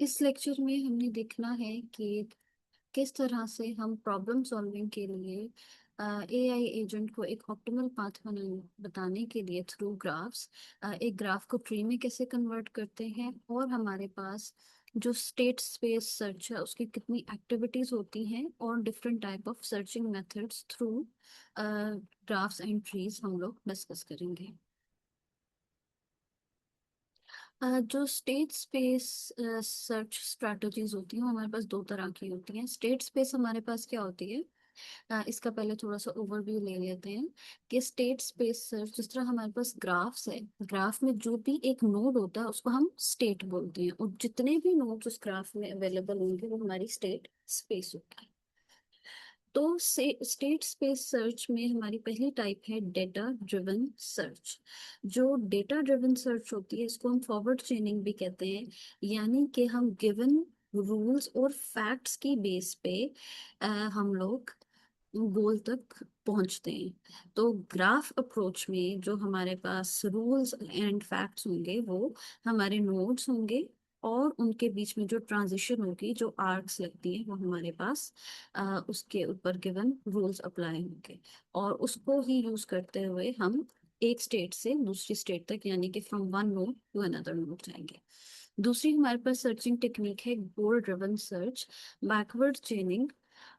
इस लेक्चर में हमने देखना है कि किस तरह से हम प्रॉब्लम सॉल्विंग के लिए एआई एजेंट को एक ऑप्टिमल पाथ बताने के लिए थ्रू ग्राफ्स एक ग्राफ को ट्री में कैसे कन्वर्ट करते हैं, और हमारे पास जो स्टेट स्पेस सर्च है उसकी कितनी एक्टिविटीज होती हैं, और different type of searching methods through graphs and trees हम लोग डिस्कस करेंगे। जो स्टेट स्पेस सर्च स्ट्रैटेजीज होती हैं वो हमारे पास दो तरह की होती हैं। स्टेट स्पेस हमारे पास क्या होती है, इसका पहले थोड़ा सा ओवरव्यू ले लेते हैं कि स्टेट स्पेस सर्च जिस तरह हमारे पास ग्राफ्स है, ग्राफ में जो भी एक नोड होता है उसको हम स्टेट बोलते हैं, और जितने भी नोड्स उस ग्राफ में अवेलेबल होंगे वो हमारी स्टेट स्पेस होगी। तो से स्टेट स्पेस सर्च में हमारी पहली टाइप है डेटा ड्रिवन सर्च। जो डेटा ड्रिवन सर्च होती है इसको हम फॉरवर्ड चेनिंग भी कहते हैं, यानी कि हम गिवन रूल्स और फैक्ट्स की बेस पे हम लोग गोल तक पहुंचते हैं। तो ग्राफ अप्रोच में जो हमारे पास रूल्स एंड फैक्ट्स होंगे वो हमारे नोड्स होंगे, और उनके बीच में जो ट्रांजिशन होगी, जो आर्क्स लगती है, वो हमारे पास उसके ऊपर गिवन रूल्स अप्लाई होंगे, और उसको ही यूज करते हुए हम एक स्टेट से दूसरी स्टेट तक, यानी कि from one node to another node जाएंगे। दूसरी हमारे पास सर्चिंग टेक्निक है goal driven search, backward chaining.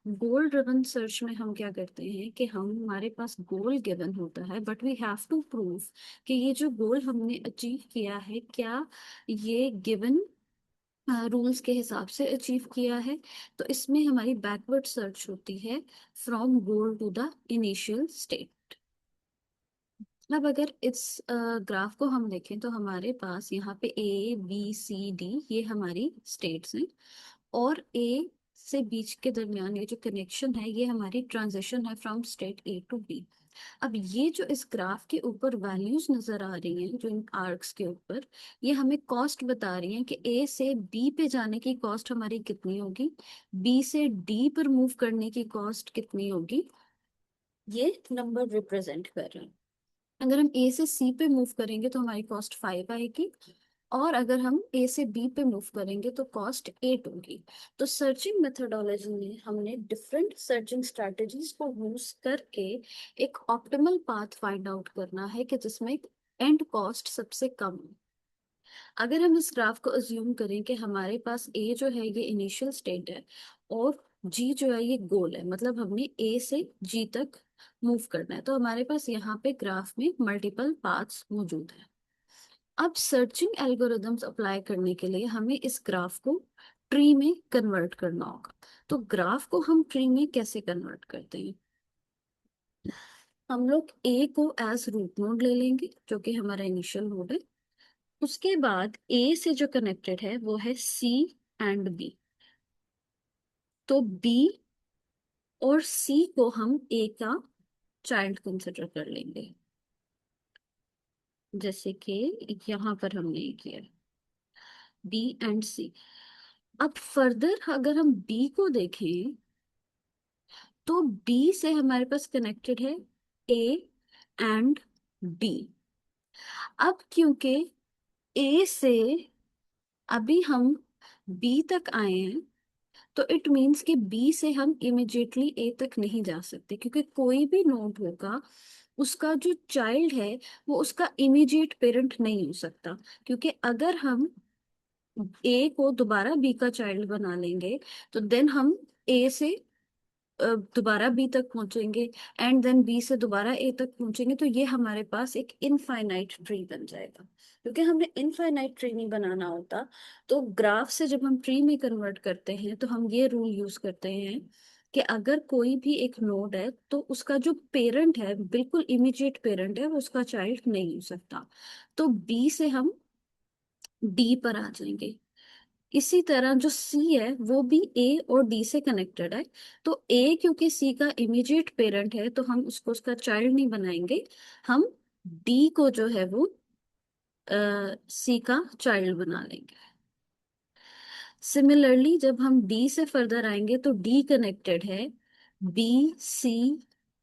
Goal driven search में हम क्या करते हैं कि हम हमारे पास गोल गिवन होता है, but we have to prove कि ये जो गोल हमने अचीव किया है, क्या ये गिवन रूल्स के हिसाब से अचीव किया है। तो इसमें हमारी बैकवर्ड सर्च होती है from goal to the initial state. अब अगर इस ग्राफ को हम देखें तो हमारे पास यहाँ पे ए बी सी डी ये हमारी स्टेट्स हैं, और ए से बीच के दरमियान ये जो कनेक्शन है ये हमारी ट्रांजिशन है from state A to B. अब ये जो इस ग्राफ के ऊपर वैल्यूज नजर आ रही हैं, जो इन आर्क्स के ऊपर, ये हमें कॉस्ट बता रही हैं कि ए से बी पे जाने की कॉस्ट हमारी कितनी होगी, बी से डी पर मूव करने की कॉस्ट कितनी होगी। ये नंबर रिप्रेजेंट कर रहे हैं। अगर हम ए से सी पे मूव करेंगे तो हमारी कॉस्ट 5 आएगी, और अगर हम ए से बी पे मूव करेंगे तो कॉस्ट 8 होगी। तो सर्चिंग मेथोडोलॉजी में हमने डिफरेंट सर्चिंग स्ट्रैटेजीज को यूज करके एक ऑप्टिमल पाथ फाइंड आउट करना है कि जिसमें एंड कॉस्ट सबसे कम हो। अगर हम इस ग्राफ को अज्यूम करें कि हमारे पास ए जो है ये इनिशियल स्टेट है, और जी जो है ये गोल है, मतलब हमने ए से जी तक मूव करना है, तो हमारे पास यहाँ पे ग्राफ में मल्टीपल पाथ्स मौजूद है। अब सर्चिंग एल्गोरिदम्स अप्लाई करने के लिए हमें इस ग्राफ को ट्री में कन्वर्ट करना होगा। तो ग्राफ को हम ट्री में कैसे कन्वर्ट करते हैं, हम लोग ए को एज रूट नोड ले लेंगे जो कि हमारा इनिशियल नोड है। उसके बाद ए से जो कनेक्टेड है वो है सी एंड बी। तो बी और सी को हम ए का चाइल्ड कंसिडर कर लेंगे, जैसे कि यहाँ पर हमने ये किया बी एंड सी। अब फर्दर अगर हम बी को देखें तो बी से हमारे पास कनेक्टेड है ए एंड डी। अब क्योंकि ए से अभी हम बी तक आए हैं, तो इट मीन्स कि बी से हम इमिजिएटली ए तक नहीं जा सकते, क्योंकि कोई भी नोड होगा उसका जो चाइल्ड है वो उसका इमीडिएट पेरेंट नहीं हो सकता। क्योंकि अगर हम ए को दोबारा बी का चाइल्ड बना लेंगे तो देन हम ए से दोबारा बी तक पहुंचेंगे, एंड देन बी से दोबारा ए तक पहुंचेंगे, तो ये हमारे पास एक इनफाइनाइट ट्री बन जाएगा। क्योंकि हमने इनफाइनाइट ट्री नहीं बनाना होता, तो ग्राफ से जब हम ट्री में कन्वर्ट करते हैं तो हम ये रूल यूज करते हैं कि अगर कोई भी एक नोड है तो उसका जो पेरेंट है, बिल्कुल इमीडिएट पेरेंट है, वो उसका चाइल्ड नहीं हो सकता। तो बी से हम डी पर आ जाएंगे। इसी तरह जो सी है वो भी ए और डी से कनेक्टेड है, तो ए क्योंकि सी का इमीडिएट पेरेंट है तो हम उसको उसका चाइल्ड नहीं बनाएंगे, हम डी को जो है वो सी का चाइल्ड बना लेंगे। सिमिलरली जब हम डी से फर्दर आएंगे तो डी कनेक्टेड है B C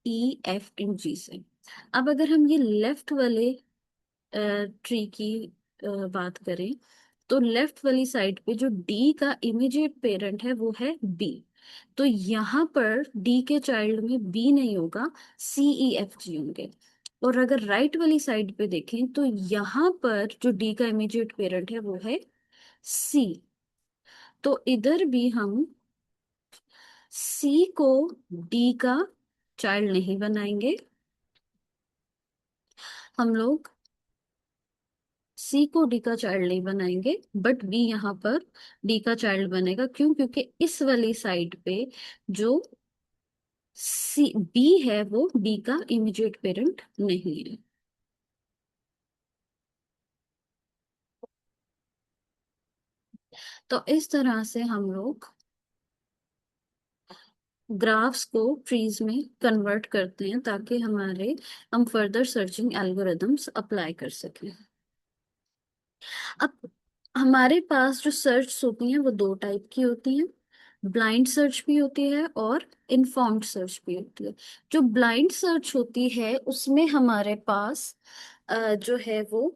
E F and G से। अब अगर हम ये लेफ्ट वाले ट्री की बात करें तो लेफ्ट वाली साइड पे जो डी का इमीडिएट पेरेंट है वो है बी। तो यहाँ पर डी के चाइल्ड में बी नहीं होगा, सी ई एफ जी होंगे। और अगर राइट वाली साइड पे देखें तो यहाँ पर जो डी का इमीडिएट पेरेंट है वो है सी। तो इधर भी हम सी को डी का चाइल्ड नहीं बनाएंगे, हम लोग सी को डी का चाइल्ड नहीं बनाएंगे, बट बी यहाँ पर डी का चाइल्ड बनेगा। क्यों? क्योंकि इस वाली साइड पे जो सी बी है वो डी का इमीडिएट पेरेंट नहीं है। तो इस तरह से हम लोग ग्राफ्स को ट्रीज में कन्वर्ट करते हैं ताकि हम फर्दर सर्चिंग एल्गोरिदम्स अप्लाई कर सकें। अब हमारे पास जो सर्च होती हैं वो दो टाइप की होती हैं, ब्लाइंड सर्च भी होती है और इन्फॉर्म्ड सर्च भी होती है। जो ब्लाइंड सर्च होती है उसमें हमारे पास जो है वो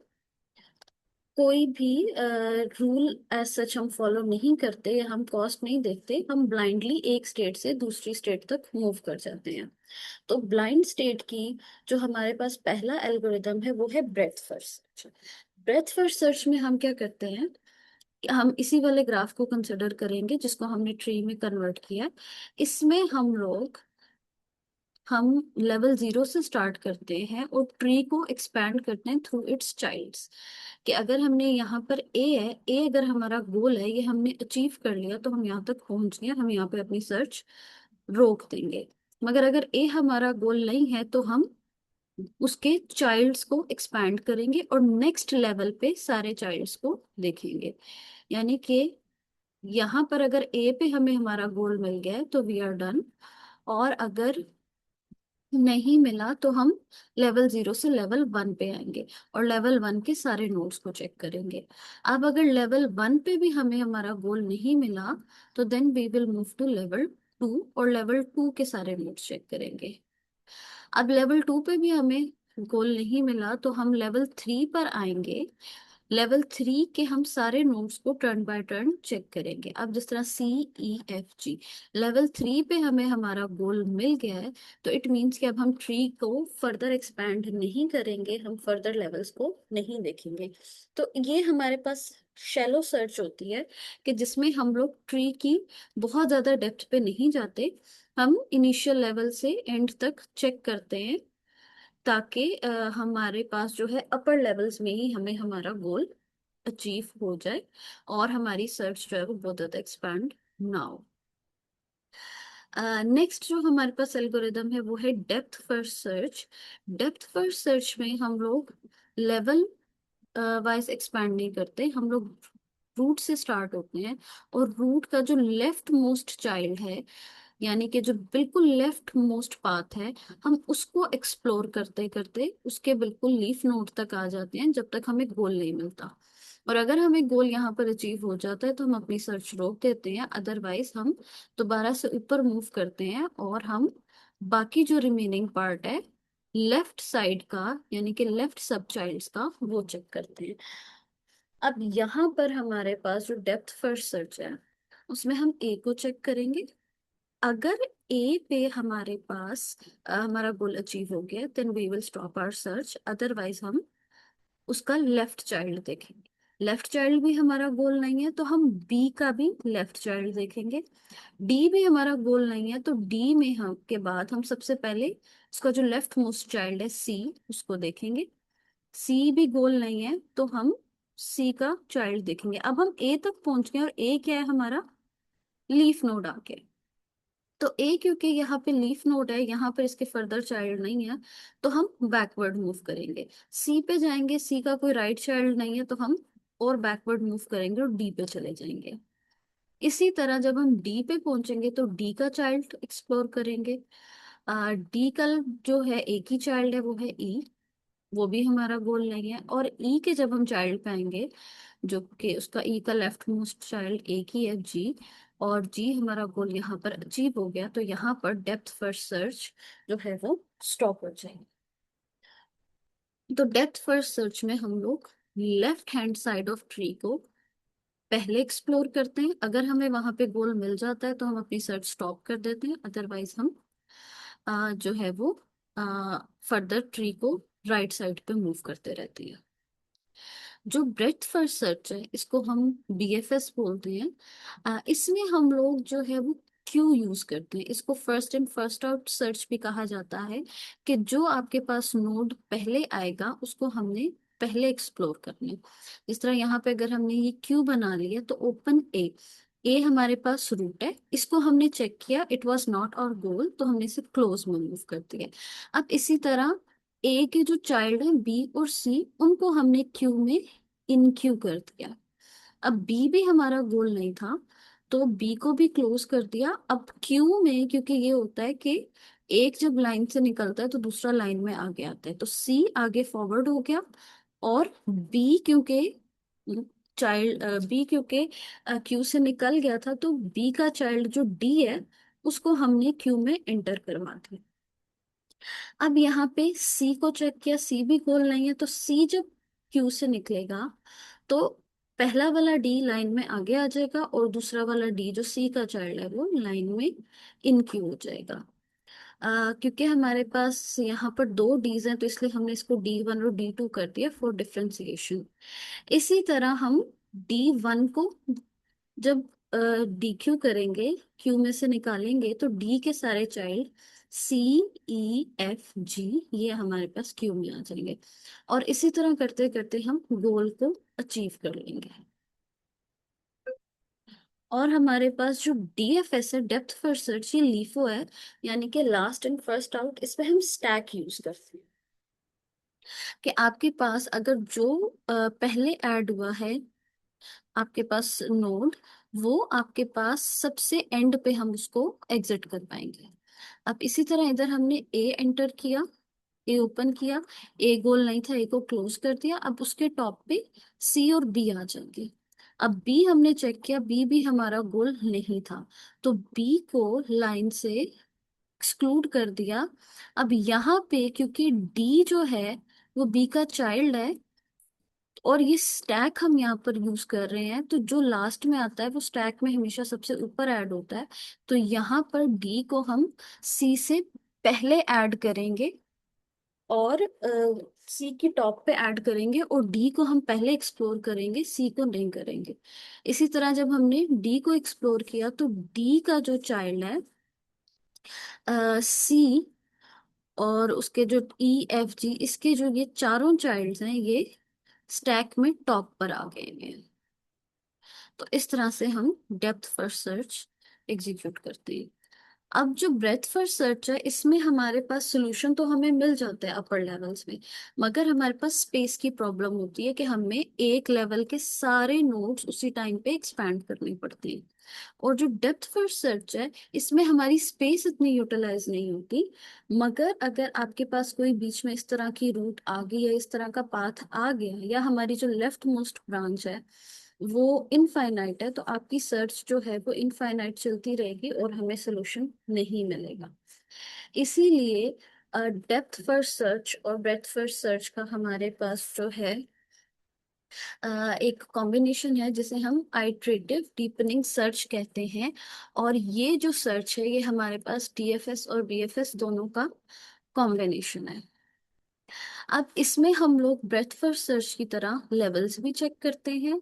कोई भी रूल एज सच हम फॉलो नहीं करते या हम कॉस्ट नहीं देखते, हम ब्लाइंडली एक स्टेट से दूसरी स्टेट तक मूव कर जाते हैं। तो ब्लाइंड स्टेट की जो हमारे पास पहला एल्गोरिदम है वो है breath first search. Breath first search में हम क्या करते हैं कि हम इसी वाले ग्राफ को कंसिडर करेंगे जिसको हमने ट्री में कन्वर्ट किया। इसमें हम लेवल 0 से स्टार्ट करते हैं और ट्री को एक्सपैंड करते हैं थ्रू इट्स चाइल्ड्स। कि अगर हमने यहाँ पर ए है, ए अगर हमारा गोल है, ये हमने अचीव कर लिया तो हम यहाँ तक पहुंच गए, हम यहाँ पे अपनी सर्च रोक देंगे। मगर अगर ए हमारा गोल नहीं है तो हम उसके चाइल्ड्स को एक्सपैंड करेंगे और नेक्स्ट लेवल पे सारे चाइल्ड्स को देखेंगे। यानी कि यहाँ पर अगर ए पे हमें हमारा गोल मिल गया है तो वी आर डन। और अगर नहीं मिला तो हम लेवल 0 से लेवल 1 पे आएंगे और लेवल 1 के सारे नोड्स को चेक करेंगे। अब अगर लेवल 1 पे भी हमें हमारा गोल नहीं मिला तो then we will move to level 2 और लेवल 2 के सारे नोड्स चेक करेंगे। अब लेवल 2 पे भी हमें गोल नहीं मिला तो हम लेवल 3 पर आएंगे। लेवल 3 के हम सारे नोड्स को टर्न बाय टर्न चेक करेंगे। अब जिस तरह सी ई एफ जी, लेवल 3 पे हमें हमारा गोल मिल गया है तो इट मीन्स कि अब हम ट्री को फर्दर एक्सपैंड नहीं करेंगे, हम फर्दर लेवल्स को नहीं देखेंगे। तो ये हमारे पास शैलो सर्च होती है कि जिसमें हम लोग ट्री की बहुत ज्यादा डेप्थ पे नहीं जाते, हम इनिशियल लेवल से एंड तक चेक करते हैं ताकि हमारे पास जो है अपर लेवल्स में ही हमें हमारा गोल अचीव हो जाए और हमारी सर्च जो है वो बहुत ज्यादा एक्सपैंड ना हो। नेक्स्ट जो हमारे पास एल्गोरिदम है वो है depth first search. Depth first search में हम लोग लेवल वाइज एक्सपैंड नहीं करते, हम लोग रूट से स्टार्ट होते हैं और रूट का जो लेफ्ट मोस्ट चाइल्ड है, यानी कि जो बिल्कुल लेफ्ट मोस्ट पाथ है, हम उसको एक्सप्लोर करते करते उसके बिल्कुल लीफ नोड तक आ जाते हैं जब तक हमें गोल नहीं मिलता। और अगर हमें गोल यहाँ पर अचीव हो जाता है तो हम अपनी सर्च रोक देते हैं, अदरवाइज हम दोबारा से ऊपर मूव करते हैं और हम बाकी जो रिमेनिंग पार्ट है लेफ्ट साइड का यानी कि लेफ्ट सब चाइल्ड्स का वो चेक करते हैं। अब यहाँ पर हमारे पास जो डेप्थ फर्स्ट सर्च है उसमें हम ए को चेक करेंगे। अगर ए पे हमारे पास हमारा गोल अचीव हो गया then we will stop our search, otherwise हम उसका लेफ्ट चाइल्ड देखेंगे। लेफ्ट चाइल्ड भी हमारा गोल नहीं है तो हम बी का भी लेफ्ट चाइल्ड देखेंगे। डी भी हमारा गोल नहीं है तो डी में हम के बाद हम सबसे पहले उसका जो लेफ्ट मोस्ट चाइल्ड है सी उसको देखेंगे। सी भी गोल नहीं है तो हम सी का चाइल्ड देखेंगे। अब हम ए तक पहुंच गए और ए क्या है हमारा लीफ नोड आके, तो ए क्योंकि यहाँ पे लीफ नोड है, यहाँ पर इसके फर्दर चाइल्ड नहीं है तो हम बैकवर्ड मूव करेंगे। सी पे जाएंगे, सी का कोई राइट चाइल्ड नहीं है तो हम और बैकवर्ड मूव करेंगे और डी पे चले जाएंगे। इसी तरह जब हम डी पे पहुंचेंगे तो डी का चाइल्ड एक्सप्लोर करेंगे। डी का जो है एक ही चाइल्ड है वो है ई, वो भी हमारा गोल नहीं है। और ई के जब हम चाइल्ड पे आएंगे जो कि उसका ई का लेफ्ट मोस्ट चाइल्ड एक ही है जी, और जी हमारा गोल यहाँ पर अचीव हो गया तो यहाँ पर डेप्थ फर्स्ट सर्च जो है वो स्टॉप हो जाएगी। तो डेप्थ फर्स्ट सर्च में हम लोग left hand side of tree को पहले एक्सप्लोर करते हैं, अगर हमें वहां पे गोल मिल जाता है तो हम अपनी सर्च स्टॉप कर देते हैं, अदरवाइज हम जो है वो फर्दर ट्री को राइट साइड पे मूव करते रहते हैं। जो ब्रेथ फर्स्ट सर्च है इसको हम बीएफएस बोलते हैं। इसमें हम लोग जो है वो क्यू यूज करते हैं, इसको first in first out search भी कहा जाता है, कि जो आपके पास नोड पहले आएगा उसको हमने पहले एक्सप्लोर करना है। इस तरह यहाँ पे अगर हमने ये क्यू बना लिया तो ओपन ए, ए हमारे पास रूट है, इसको हमने चेक किया, it was not our goal, तो हमने इसे क्लोज में मूव कर दिया। अब इसी तरह ए के जो चाइल्ड है बी और सी, उनको हमने क्यू में इन क्यू कर दिया। अब बी भी हमारा गोल नहीं था, तो बी को भी क्लोज कर दिया। अब क्यू में क्योंकि ये होता है कि एक जब लाइन से निकलता है तो दूसरा लाइन में आगे आता है, तो सी आगे फॉरवर्ड हो गया, और बी क्योंकि बी क्योंकि क्यू से निकल गया था, तो बी का चाइल्ड जो डी है उसको हमने क्यू में एंटर करवा दिया। अब यहाँ पे सी को चेक किया, सी भी गोल नहीं है, तो सी जब क्यू से निकलेगा तो पहला वाला डी लाइन में आगे आ जाएगा, और दूसरा वाला डी जो सी का चाइल्ड है वो लाइन में इन क्यू हो जाएगा। क्योंकि हमारे पास यहाँ पर दो डीज हैं तो इसलिए हमने इसको D1 और D2 कर दिया फॉर डिफरेंशिएशन। इसी तरह हम D1 को जब डी क्यू करेंगे, क्यू में से निकालेंगे, तो डी के सारे चाइल्ड सी, ई, एफ, जी ये हमारे पास क्यू में आ जाएंगे, और इसी तरह करते करते हम गोल को अचीव कर लेंगे। और हमारे पास जो डीएफएस है, डेप्थ फर्स्ट सर्च, ये लीफो है, यानी कि लास्ट इन फर्स्ट आउट, इसमें हम स्टैक यूज करते हैं, कि आपके पास अगर जो पहले ऐड हुआ है आपके पास नोड, वो आपके पास सबसे एंड पे हम उसको एग्जिट कर पाएंगे। अब इसी तरह इधर हमने ए एंटर किया, ए ओपन किया, ए गोल नहीं था, ए को क्लोज कर दिया, अब उसके टॉप पे सी और बी आ जाएंगे। अब बी हमने चेक किया, बी भी हमारा गोल नहीं था, तो बी को लाइन से एक्सक्लूड कर दिया। अब यहाँ पे क्योंकि डी जो है वो बी का चाइल्ड है, और ये स्टैक हम यहाँ पर यूज कर रहे हैं, तो जो लास्ट में आता है वो स्टैक में हमेशा सबसे ऊपर ऐड होता है, तो यहाँ पर डी को हम सी से पहले ऐड करेंगे, और सी की टॉप पे ऐड करेंगे, और डी को हम पहले एक्सप्लोर करेंगे, सी को नहीं करेंगे। इसी तरह जब हमने डी को एक्सप्लोर किया तो डी का जो चाइल्ड है सी, और उसके जो ई, एफ, जी, इसके जो ये चारों चाइल्ड्स हैं ये स्टैक में टॉप पर आ गए हैं। तो इस तरह से हम डेप्थ फर्स्ट सर्च एग्जीक्यूट करते हैं। अब जो ब्रेथ फर्स्ट सर्च है इसमें हमारे पास सोल्यूशन तो हमें मिल जाता है अपर लेवल्स में, मगर हमारे पास स्पेस की प्रॉब्लम होती है कि हमें एक लेवल के सारे नोड्स उसी टाइम पे एक्सपैंड करने पड़ते हैं। और जो डेप्थ फर्स्ट सर्च है इसमें हमारी स्पेस इतनी यूटिलाइज नहीं होती, मगर अगर आपके पास कोई बीच में इस तरह की रूट आ गई या इस तरह का पाथ आ गया, या हमारी जो लेफ्ट मोस्ट ब्रांच है वो इनफाइनाइट है, तो आपकी सर्च जो है वो इनफाइनाइट चलती रहेगी और हमें सोल्यूशन नहीं मिलेगा। इसीलिए डेप्थ फर्स्ट सर्च और ब्रेथ फर्स्ट सर्च का हमारे पास जो है एक कॉम्बिनेशन है जिसे हम आइट्रेटिव डीपनिंग सर्च कहते हैं। और ये जो सर्च है ये हमारे पास डीएफएस और बीएफएस दोनों का कॉम्बिनेशन है। अब इसमें हम लोग ब्रेथ फर्स्ट सर्च की तरह लेवल्स भी चेक करते हैं,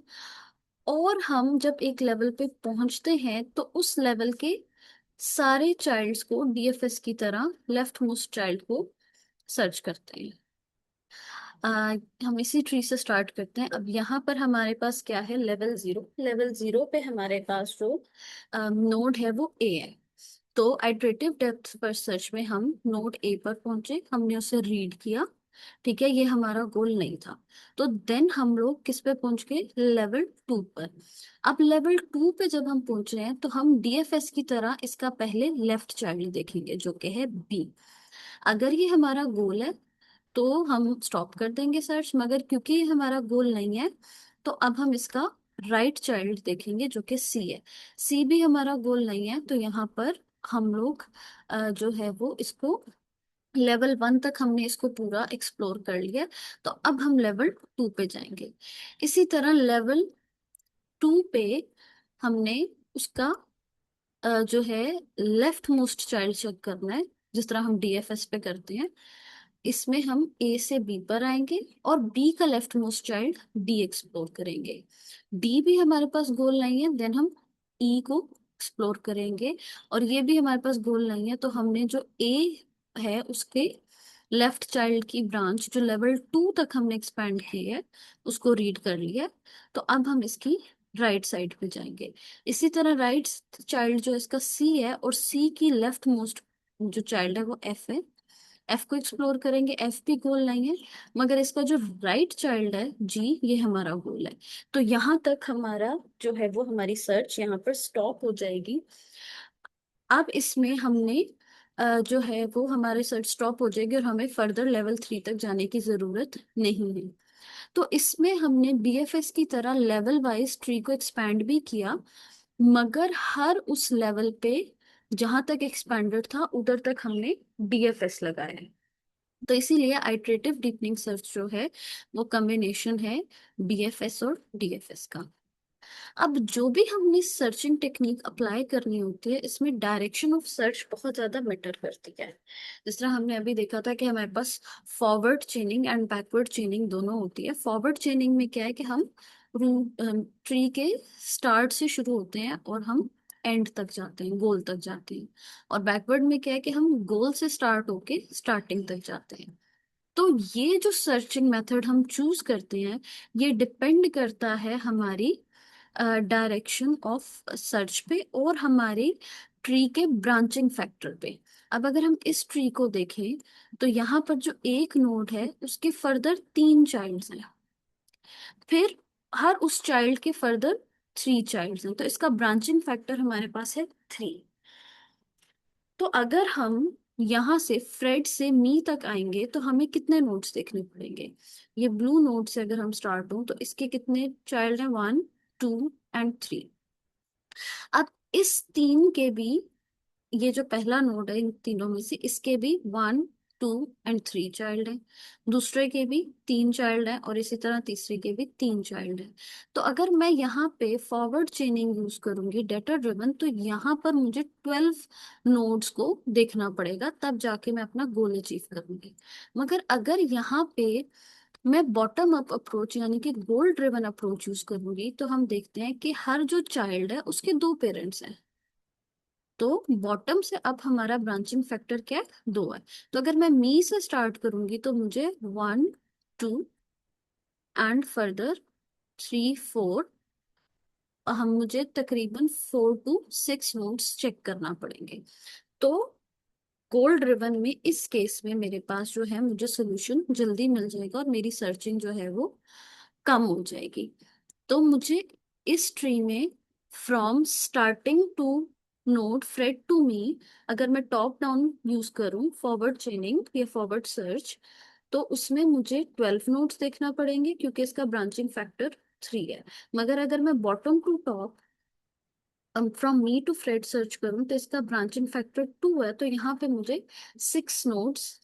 और हम जब एक लेवल पे पहुंचते हैं तो उस लेवल के सारे चाइल्ड्स को डीएफएस की तरह लेफ्ट मोस्ट चाइल्ड को सर्च करते हैं। हम इसी ट्री से स्टार्ट करते हैं। अब यहाँ पर हमारे पास क्या है, लेवल जीरो, लेवल जीरो पे हमारे पास जो नोड है वो ए है। तो आइटरेटिव डेप्थ फर्स्ट सर्च में हम नोड ए पर पहुंचे, हमने उसे रीड किया, ठीक है, ये हमारा गोल नहीं था। तो देन हम लोग किस पे पहुंच गए, लेवल टू पर। अब लेवल टू पे जब हम पहुंच रहे हैं तो हम डीएफएस की तरह इसका पहले लेफ्ट चाइल्ड देखेंगे जो कि है बी। अगर ये हमारा गोल है तो हम स्टॉप कर देंगे सर्च, मगर क्योंकि ये हमारा गोल नहीं है तो अब हम इसका राइट चाइल्ड देखेंगे जो कि सी है। सी भी हमारा गोल नहीं है, तो यहाँ पर हम लोग जो है वो इसको लेवल वन तक हमने इसको पूरा एक्सप्लोर कर लिया, तो अब हम लेवल टू पे जाएंगे। इसी तरह लेवल टू पे हमने उसका जो है लेफ्ट मोस्ट चाइल्ड चेक करना है, जिस तरह हम डीएफएस पे करते हैं। इसमें हम ए से बी पर आएंगे और बी का left most child D explore करेंगे। डी भी हमारे पास गोल नहीं है, देन हम ई को एक्सप्लोर करेंगे। और ये भी हमारे पास गोल नहीं है, तो हमने जो ए है उसके लेफ्ट चाइल्ड की ब्रांच जो लेवल 2 तक हमने एक्सपेंड की है उसको रीड कर लिया। तो अब हम इसकी राइट साइड पे जाएंगे। इसी तरह राइट चाइल्ड जो इसका सी है, और सी की लेफ्ट मोस्ट जो चाइल्ड है वो एफ है, एफ को एक्सप्लोर करेंगे। एफ भी गोल नहीं है, मगर इसका जो राइट चाइल्ड है जी, ये हमारा गोल है। तो यहाँ तक हमारा जो है वो हमारी सर्च यहाँ पर स्टॉप हो जाएगी। अब इसमें हमने जो है वो हमारी सर्च स्टॉप हो जाएगी और हमें फर्दर लेवल 3 तक जाने की जरूरत नहीं है। तो इसमें हमने बीएफएस की तरह लेवल वाइज ट्री को एक्सपैंड भी किया, मगर हर उस लेवल पे जहां तक एक्सपैंडेड था उधर तक हमने डीएफएस लगाया है। तो इसीलिए आइटरेटिव डीपनिंग सर्च जो है वो कॉम्बिनेशन है बीएफएस और डीएफएस का। अब जो भी हमने सर्चिंग टेक्निक अप्लाई करनी होती है, इसमें डायरेक्शन ऑफ सर्च बहुत ज्यादा मैटर करती है। जिस तरह हमने अभी देखा था कि हमारे पास forward chaining and backward chaining दोनों होती है। फॉरवर्ड चेनिंग में क्या है कि हम ट्री के स्टार्ट से शुरू होते हैं और हम एंड तक जाते हैं, गोल तक जाते हैं। और बैकवर्ड में क्या है कि हम गोल से स्टार्ट होके स्टार्टिंग तक जाते हैं। तो ये जो सर्चिंग मेथड हम चूज करते हैं, ये डिपेंड करता है हमारी डायरेक्शन ऑफ सर्च पे और हमारी ट्री के ब्रांचिंग फैक्टर पे। अब अगर हम इस ट्री को देखें तो यहाँ पर जो एक नोड है उसके फर्दर 3 चाइल्ड्स हैं, फिर हर उस चाइल्ड के फर्दर 3 चाइल्ड्स हैं, तो इसका ब्रांचिंग फैक्टर हमारे पास है 3। तो अगर हम यहाँ से फ्रेड से मी तक आएंगे तो हमें कितने नोड्स देखने पड़ेंगे? ये ब्लू नोड से अगर हम स्टार्ट हो तो इसके कितने चाइल्ड हैं? 1, 2 एंड 3। अब इस तीन के भी, ये जो पहला नोड है इन तीनों में से, इसके भी 1, 2 एंड 3 चाइल्ड हैं। दूसरे के भी 3 चाइल्ड हैं और इसी तरह तीसरे के भी 3 चाइल्ड हैं। तो अगर मैं यहाँ पे फॉरवर्ड चेनिंग यूज करूंगी डेटा ड्रिवन, तो यहाँ पर मुझे 12 नोड्स को देखना पड़ेगा, तब जाके मैं अपना गोल अचीव करूंगी। मगर अगर यहाँ पे मैं बॉटम अप अप्रोच यानी कि गोल ड्रिवन अप्रोच यूज करूंगी, तो हम देखते हैं कि हर जो चाइल्ड है उसके 2 पेरेंट्स हैं। तो बॉटम से अब हमारा ब्रांचिंग फैक्टर क्या है? 2 है। तो अगर मैं मी से स्टार्ट करूंगी तो मुझे 1, 2 एंड फर्दर 3, 4, हम मुझे तकरीबन 4 to 6 नोड्स चेक करना पड़ेंगे। तो गोल ड्रिवन में इस केस में मेरे पास जो है मुझे सोल्यूशन जल्दी मिल जाएगा और मेरी सर्चिंग जो है वो कम हो जाएगी। तो मुझे इस ट्री में from starting to node Fred to me, अगर मैं टॉप डाउन यूज करूं फॉरवर्ड चेनिंग या फॉरवर्ड सर्च, तो उसमें मुझे 12 नोड्स देखना पड़ेंगे क्योंकि इसका ब्रांचिंग फैक्टर 3 है। मगर अगर मैं bottom to top from me to Fred search करूं तो इसका ब्रांचिंग फैक्टर 2 है, तो यहाँ पे मुझे 6 नोड्स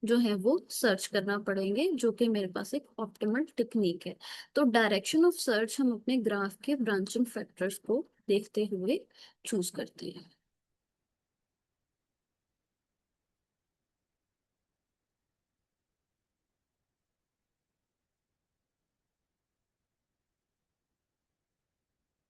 जो है वो सर्च करना पड़ेंगे, जो कि मेरे पास एक ऑप्टिमल टेक्निक है। तो डायरेक्शन ऑफ सर्च हम अपने ग्राफ के ब्रांचिंग फैक्टर्स को देखते हुए चूज करते हैं।